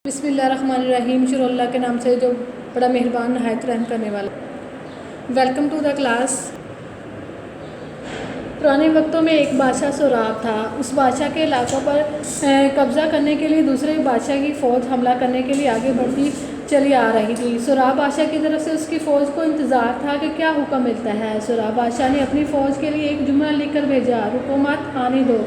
بسم اللہ الرحمن الرحیم، شروع اللہ کے نام سے جو بڑا مہربان نہایت رحم کرنے والا۔ Welcome to the class. پرانے وقتوں میں ایک بادشاہ سوراب تھا۔ اس بادشاہ کے علاقوں پر قبضہ کرنے کے لیے دوسرے بادشاہ کی فوج حملہ کرنے کے لیے آگے بڑھتی چلی آ رہی تھی۔ سوراب بادشاہ کی طرف سے اس کی فوج کو انتظار تھا کہ کیا حکم ملتا ہے۔ سوراب بادشاہ نے اپنی فوج کے لیے ایک جملہ لکھ کر بھیجا: رکو مت، آنے دو۔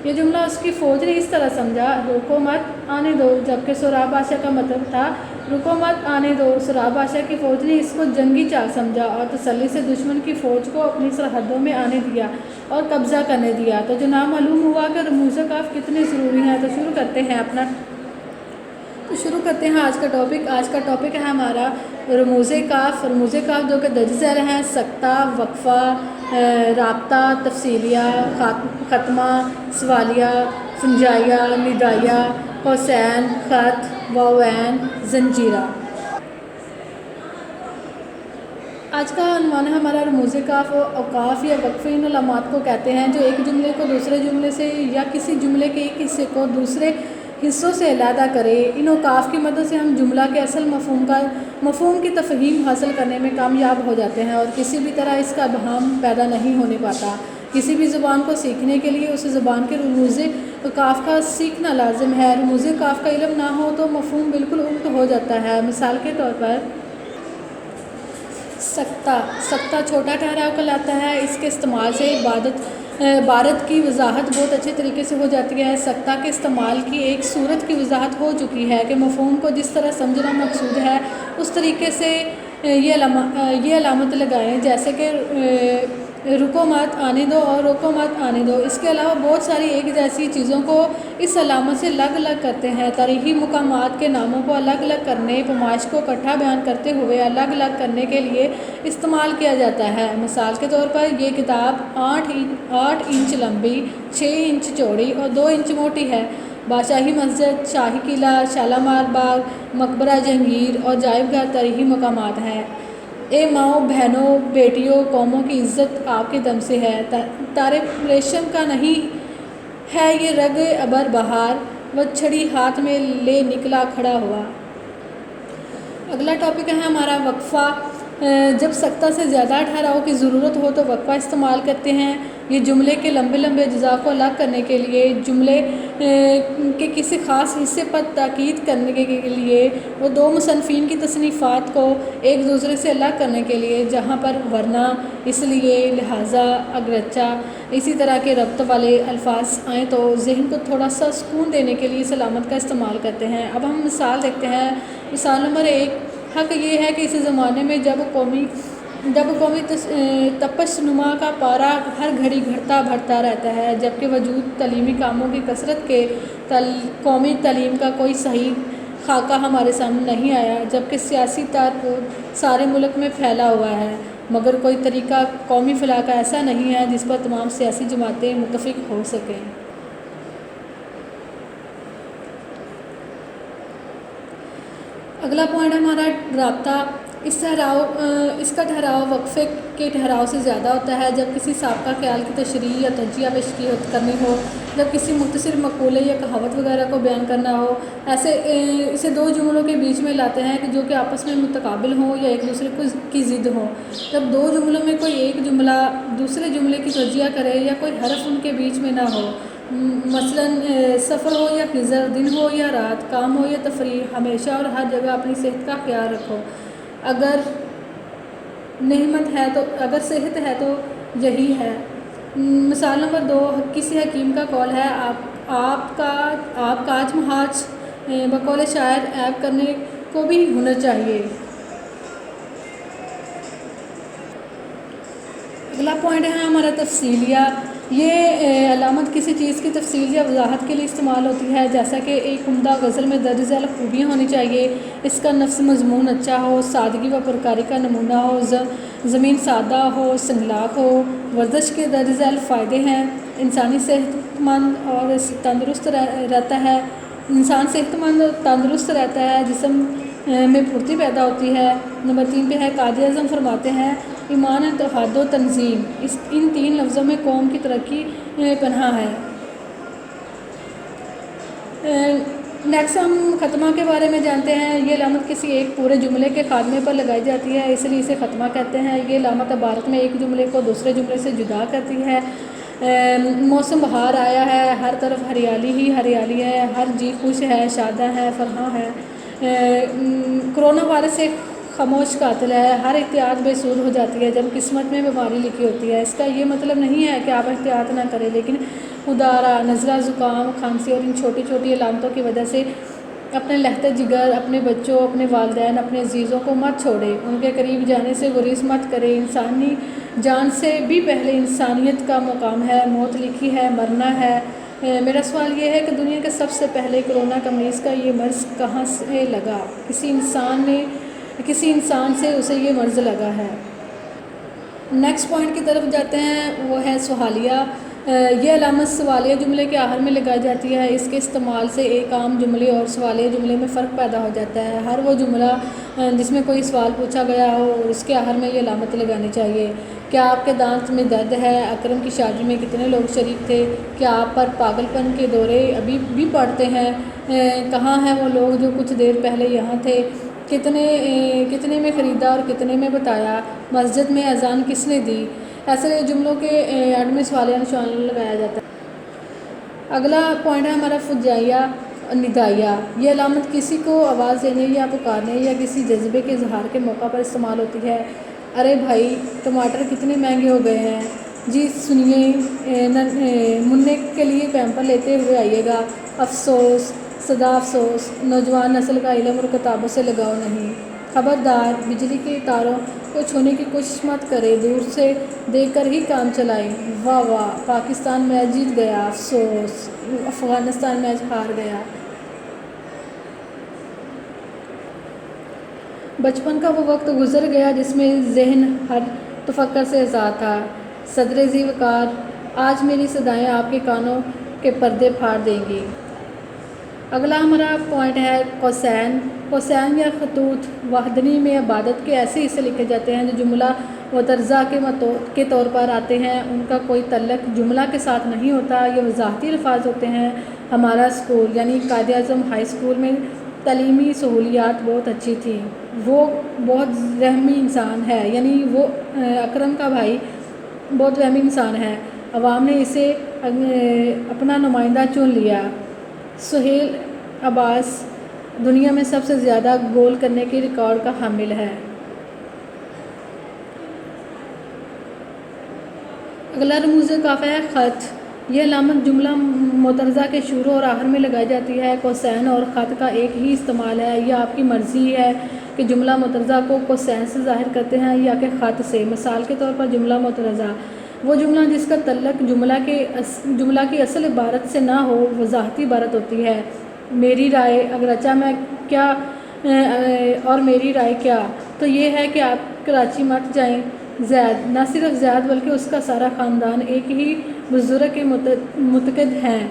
یہ جملہ اس کی فوج نے اس طرح سمجھا: رکو مت، آنے دو، جبکہ سوراب بادشاہ کا مطلب تھا رکو مت، آنے دو۔ سوراب بادشاہ کی فوج نے اس کو جنگی چال سمجھا اور تسلی سے دشمن کی فوج کو اپنی سرحدوں میں آنے دیا اور قبضہ کرنے دیا۔ تو جناب معلوم ہوا کہ رموز کاف کتنے ضروری ہیں۔ تو شروع کرتے ہیں آج کا ٹاپک۔ آج کا ٹاپک ہے ہمارا رموز کاف۔ رموز کاف جو کہ درج ذیل ہیں: سکتہ، وقفہ، رابطہ، تفصیلیہ، ختمہ، سوالیہ، فنجائیہ، ندائیہ، قوسین، خط، واوین، زنجیرہ۔ آج کا عنوان ہے ہمارا رموز کاف۔ اوقاف یا وقفے ان علامات کو کہتے ہیں جو ایک جملے کو دوسرے جملے سے یا کسی جملے کے ایک حصے کو دوسرے حصوں سے علیحدہ کرے۔ ان اوقاف کی مدد سے ہم جملہ کے اصل مفہوم کی تفہیم حاصل کرنے میں کامیاب ہو جاتے ہیں اور کسی بھی طرح اس کا ابہام پیدا نہیں ہونے پاتا۔ کسی بھی زبان کو سیکھنے کے لیے اس زبان کے رموز کاف کا سیکھنا لازم ہے۔ رموز کاف کا علم نہ ہو تو مفہوم بالکل الٹ ہو جاتا ہے۔ مثال کے طور پر سکتہ چھوٹا ٹھہراؤ کہلاتا ہے۔ اس کے استعمال سے عبارت کی وضاحت بہت اچھے طریقے سے ہو جاتی ہے۔ سکتہ کے استعمال کی ایک صورت کی وضاحت ہو چکی ہے کہ مفہوم کو جس طرح سمجھنا مقصود ہے اس طریقے سے یہ علامت لگائیں، جیسے کہ رکو مت، آنے دو اور رکو مت، آنے دو۔ اس کے علاوہ بہت ساری ایک جیسی چیزوں کو اس علامت سے الگ الگ کرتے ہیں۔ تاریخی مقامات کے ناموں کو الگ الگ کرنے، پیمائش کو اکٹھا بیان کرتے ہوئے الگ الگ کرنے کے لیے استعمال کیا جاتا ہے۔ مثال کے طور پر یہ کتاب 8 انچ لمبی، 6 انچ چوڑی اور 2 انچ موٹی ہے۔ بادشاہی مسجد، شاہی قلعہ، شالامار باغ، مقبرہ جہانگیر اور جائب گاہ تاریخی مقامات ہیں۔ اے ماؤں، بہنوں، بیٹیوں، قوموں کی عزت آپ کے دم سے ہے۔ تارے ریشم کا نہیں ہے یہ رگ ابر بہار، وہ چھڑی ہاتھ میں لے نکلا کھڑا ہوا۔ اگلا ٹاپک ہے ہمارا وقفہ۔ جب سکتہ سے زیادہ ٹھہراؤ کی ضرورت ہو تو وقفہ استعمال کرتے ہیں۔ یہ جملے کے لمبے لمبے اجزاء کو الگ کرنے کے لیے، جملے کے کسی خاص حصے پر تاکید کرنے کے لیے وہ دو مصنفین کی تصنیفات کو ایک دوسرے سے الگ کرنے کے لیے، جہاں پر ورنہ، اس لیے، لہٰذا، اگرچہ، اسی طرح کے ربط والے الفاظ آئیں تو ذہن کو تھوڑا سا سکون دینے کے لیے اس علامت کا استعمال کرتے ہیں۔ اب ہم مثال دیکھتے ہیں۔ مثال نمبر 1: حق یہ ہے کہ اس زمانے میں جب قومی تپش نما کا پارہ ہر گھڑی گھٹتا بڑھتا رہتا ہے، جبکہ وجود تعلیمی کاموں کی کثرت کے قومی تعلیم کا کوئی صحیح خاکہ ہمارے سامنے نہیں آیا، جبکہ سیاسی تعارف سارے ملک میں پھیلا ہوا ہے، مگر کوئی طریقہ قومی فلاح کا ایسا نہیں ہے جس پر تمام سیاسی جماعتیں متفق ہو سکیں۔ اگلا پوائنٹ ہمارا رابطہ۔ اس کا ٹھہراؤ وقفے کے ٹھہراؤ سے زیادہ ہوتا ہے جب کسی سابقہ خیال کی تشریح یا تجزیہ پیش کرنی ہو، جب کسی مختصر مقولے یا کہاوت وغیرہ کو بیان کرنا ہو۔ اسے دو جملوں کے بیچ میں لاتے ہیں جو کہ آپس میں متقابل ہوں یا ایک دوسرے کی ضد ہوں۔ جب دو جملوں میں کوئی ایک جملہ دوسرے جملے کی تجزیہ کرے یا کوئی حرف ان کے بیچ میں نہ ہو، مثلاً سفر ہو یا خضر، دن ہو یا رات، کام ہو یا تفریح، ہمیشہ اور ہر جگہ اپنی صحت کا خیال رکھو۔ اگر صحت ہے تو یہی ہے۔ مثال نمبر 2: کسی حکیم کا قول ہے: آپ کا آج محاج، بقول شاعر عیب کرنے کو بھی ہنر چاہیے۔ اگلا پوائنٹ ہے ہمارا تفصیلیہ۔ یہ علامت کسی چیز کی تفصیل یا وضاحت کے لیے استعمال ہوتی ہے، جیسا کہ ایک عمدہ غزل میں درج ذیل خوبیاں ہونی چاہیے: اس کا نفس مضمون اچھا ہو، سادگی و پرکاری کا نمونہ ہو، زمین سادہ ہو، سنگلاخ ہو۔ ورزش کے درج ذیل فائدے ہیں: انسان صحت مند اور تندرست رہتا ہے، جسم میں پھرتی پیدا ہوتی ہے۔ نمبر 3 پہ ہے قائد اعظم فرماتے ہیں: ایمان، اتحاد و تنظیم، ان 3 لفظوں میں قوم کی ترقی پنہاں ہے۔ نیکسٹ ہم ختمہ کے بارے میں جانتے ہیں۔ یہ علامت کسی ایک پورے جملے کے خاتمے پر لگائی جاتی ہے، اس لیے اسے ختمہ کہتے ہیں۔ یہ علامت عبارت میں ایک جملے کو دوسرے جملے سے جدا کرتی ہے۔ موسم بہار آیا ہے، ہر طرف ہریالی ہی ہریالی ہے، ہر جی خوش ہے، شاداں ہے، فرحاں ہے۔ کرونا وائرس ایک خاموش قاتل ہے، ہر احتیاط بے سود ہو جاتی ہے جب قسمت میں بیماری لکھی ہوتی ہے۔ اس کا یہ مطلب نہیں ہے کہ آپ احتیاط نہ کریں، لیکن ادارہ، نزلہ، زکام، کھانسی اور ان چھوٹی چھوٹی علامتوں کی وجہ سے اپنے لہتے جگر، اپنے بچوں، اپنے والدین، اپنے عزیزوں کو مت چھوڑیں، ان کے قریب جانے سے گریز مت کریں۔ انسانی جان سے بھی پہلے انسانیت کا مقام ہے، موت لکھی ہے، مرنا ہے۔ میرا سوال یہ ہے کہ دنیا کے سب سے پہلے کرونا کمیز کا یہ مرض کہاں سے لگا؟ کسی انسان سے اسے یہ مرض لگا ہے۔ نیکسٹ پوائنٹ کی طرف جاتے ہیں، وہ ہے سوالیہ۔ یہ علامت سوالیہ جملے کے آخر میں لگائی جاتی ہے۔ اس کے استعمال سے ایک عام جملے اور سوالیہ جملے میں فرق پیدا ہو جاتا ہے۔ ہر وہ جملہ جس میں کوئی سوال پوچھا گیا ہو اور اس کے آخر میں یہ علامت لگانی چاہیے۔ کیا آپ کے دانت میں درد ہے؟ اکرم کی شادی میں کتنے لوگ شریک تھے؟ کیا آپ پر پاگل پن کے دورے ابھی بھی پڑتے ہیں؟ کہاں ہیں وہ لوگ جو کچھ دیر پہلے یہاں تھے؟ کتنے میں خریدا اور کتنے میں بتایا؟ مسجد میں اذان کس نے دی؟ ایسے جملوں کے اینڈ میں سوالیہ نشان لگایا جاتا ہے۔ اگلا پوائنٹ ہے ہمارا فجائیہ ندائیہ۔ یہ علامت کسی کو آواز دینے یا پکارنے یا کسی جذبے کے اظہار کے موقع پر استعمال ہوتی ہے۔ ارے بھائی، ٹماٹر کتنے مہنگے ہو گئے ہیں، جی سنیے، منع کے لیے پیمپر لیتے ہوئے آئیے گا۔ افسوس، صدا افسوس، نوجوان نسل کا علم اور کتابوں سے لگاؤ نہیں۔ خبردار، بجلی کے تاروں کو چھونے کی کوشش مت کریں، دور سے دیکھ کر ہی کام چلائیں۔ واہ واہ، پاکستان میچ جیت گیا، افسوس، افغانستان میچ ہار گیا۔ بچپن کا وہ وقت گزر گیا جس میں ذہن ہر تفکر سے آزاد تھا۔ صدر ذی وقار، آج میری صدائیں آپ کے کانوں کے پردے پھاڑ دیں گی۔ اگلا ہمارا پوائنٹ ہے قوسین۔ قوسین یا خطوط واحدینی میں عبارت کے ایسے حصے لکھے جاتے ہیں جو جملہ مترجمہ کے طور پر آتے ہیں، ان کا کوئی تعلق جملہ کے ساتھ نہیں ہوتا، یہ وضاحتی الفاظ ہوتے ہیں۔ ہمارا اسکول یعنی قائد اعظم ہائی اسکول میں تعلیمی سہولیات بہت اچھی تھیں۔ وہ بہت رحمی انسان ہے، یعنی وہ اکرم کا بھائی بہت رحمی انسان ہے، عوام نے اسے اپنا نمائندہ چن لیا۔ سہیل عباس دنیا میں سب سے زیادہ گول کرنے کے ریکارڈ کا حامل ہے۔ اگلا رموز قافیہ ہے خط۔ یہ علامت جملہ مترجمہ کے شروع اور آخر میں لگائی جاتی ہے۔ قوسین اور خط کا ایک ہی استعمال ہے۔ یہ آپ کی مرضی ہے کہ جملہ مترجمہ کو قوسین سے ظاہر کرتے ہیں یا کہ خط سے۔ مثال کے طور پر جملہ مترجمہ وہ جملہ جس کا تعلق جملہ کی اصل عبارت سے نہ ہو، وضاحتی عبارت ہوتی ہے۔ میری رائے، اگرچہ میں کیا اور میری رائے کیا، تو یہ ہے کہ آپ کراچی مت جائیں۔ زید، نہ صرف زید بلکہ اس کا سارا خاندان ایک ہی بزرگ کے متقد ہیں۔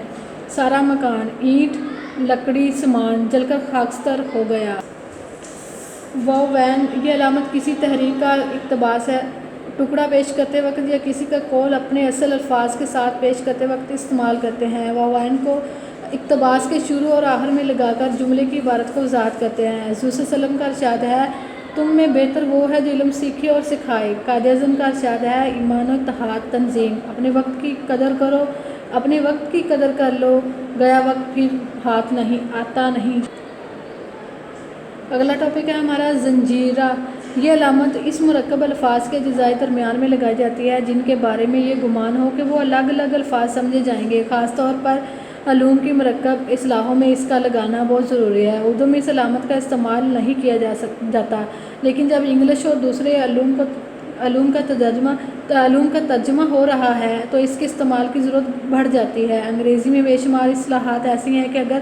سارا مکان، اینٹ، لکڑی، سامان جل کر خاکستر ہو گیا۔ واو وین، یہ علامت کسی تحریر کا اقتباس ہے، ٹکڑا پیش کرتے وقت یا کسی کا قول اپنے اصل الفاظ کے ساتھ پیش کرتے وقت استعمال کرتے ہیں۔ واو وین کو اقتباس کے شروع اور آخر میں لگا کر جملے کی عبارت کو وضاحت کرتے ہیں۔ حضور صلی اللہ علیہ وسلم کا ارشاد ہے، تم میں بہتر وہ ہے جو علم سیکھے اور سکھائے۔ قائد اعظم کا ارشاد ہے، ایمان و اتحاد، تنظیم۔ اپنے وقت کی قدر کرو، اپنے وقت کی قدر کر لو، گیا وقت پھر ہاتھ نہیں آتا نہیں۔ اگلا ٹاپک ہے ہمارا زنجیرہ۔ یہ علامت اس مرکب الفاظ کے اجزائے درمیان میں لگائی جاتی ہے جن کے بارے میں یہ گمان ہو کہ وہ الگ الگ الفاظ سمجھے جائیں گے۔ خاص طور پر علوم کی مرکب اصطلاحوں میں اس کا لگانا بہت ضروری ہے۔ اردو میں اس علامت کا استعمال نہیں کیا جاتا، لیکن جب انگلش اور دوسرے علوم کا ترجمہ ہو رہا ہے تو اس کے استعمال کی ضرورت بڑھ جاتی ہے۔ انگریزی میں بے شمار اصطلاحات ایسی ہیں کہ اگر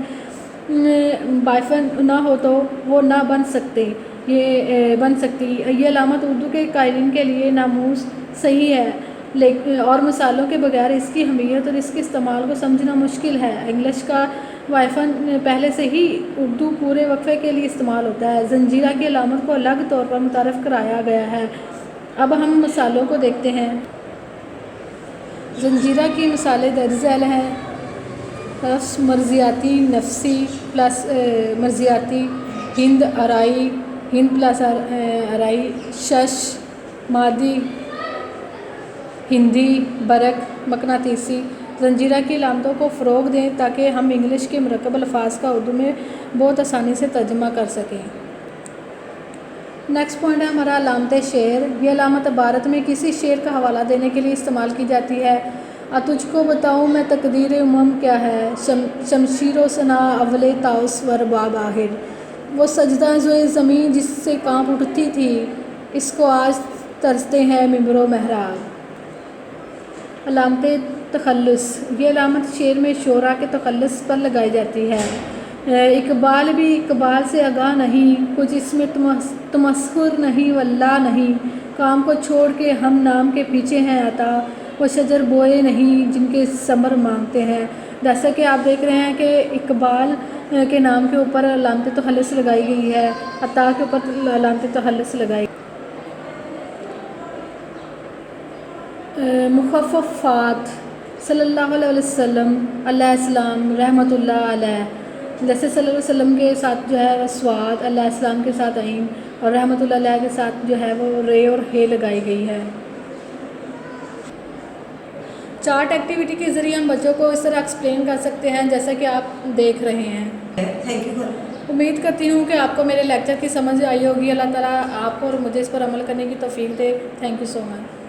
بائفن نہ ہو تو وہ نہ بن سکتی۔ یہ علامت اردو کے قائلین کے لیے ناموس صحیح ہے، اور مثالوں کے بغیر اس کی اہمیت اور اس کے استعمال کو سمجھنا مشکل ہے۔ انگلش کا بائفن پہلے سے ہی اردو پورے وقفے کے لیے استعمال ہوتا ہے۔ زنجیرہ کی علامت کو الگ طور پر متعارف کرایا گیا ہے۔ اب ہم مثالوں کو دیکھتے ہیں۔ زنجیرہ کی مثالیں درج ذیل ہیں۔ رفس مرضیاتی نفسی پلس مرضیاتی ہند آرائی ہند پلس آرائی شش مادی ہندی برق مقناطیسی زنجیرہ کی علامتوں کو فروغ دیں تاکہ ہم انگلش کے مرکب الفاظ کا اردو میں بہت آسانی سے ترجمہ کر سکیں۔ نیکسٹ پوائنٹ ہے ہمارا علامت شعر۔ یہ علامت عبارت میں کسی شعر کا حوالہ دینے کے لیے استعمال کی جاتی ہے۔ تجھ کو بتاؤں میں تقدیر امم کیا ہے، شمشیر و ثنا اول طاؤس و رباب آخر، وہ سجدہ زوئے زمین جس سے کانپ اٹھتی تھی، اس کو آج ترستے ہیں ممبر و محراب۔ علامت تخلص۔ یہ علامت شعر میں شعراء کے تخلص پر لگائی جاتی ہے۔ اقبال بھی اقبال سے آگاہ نہیں، کچھ اس میں تمسخر نہیں واللہ نہیں، کام کو چھوڑ کے ہم نام کے پیچھے ہیں عطا، وہ شجر بوئے نہیں جن کے ثمر مانگتے ہیں۔ جیسا کہ آپ دیکھ رہے ہیں کہ اقبال کے نام کے اوپر علامت تخلص لگائی گئی ہے، عطا کے اوپر علامت تخلص لگائی۔ مخففات صلی اللہ علیہ وسلم، علیہ السلام، رحمۃ اللہ علیہ، جیسے صلی اللہ علیہ وسلم کے ساتھ جو ہے سواد، علیہ السلام کے ساتھ عین، اور رحمۃ اللہ علیہ کے ساتھ جو ہے وہ رے اور ہے لگائی گئی ہے۔ چارٹ ایکٹیویٹی کے ذریعے ہم بچوں کو اس طرح ایکسپلین کر سکتے ہیں جیسا کہ آپ دیکھ رہے ہیں۔ Thank you. امید کرتی ہوں کہ آپ کو میرے لیکچر کی سمجھ آئی ہوگی۔ اللہ تعالیٰ آپ کو اور مجھے اس پر عمل کرنے کی توفیق دے۔ Thank you so much.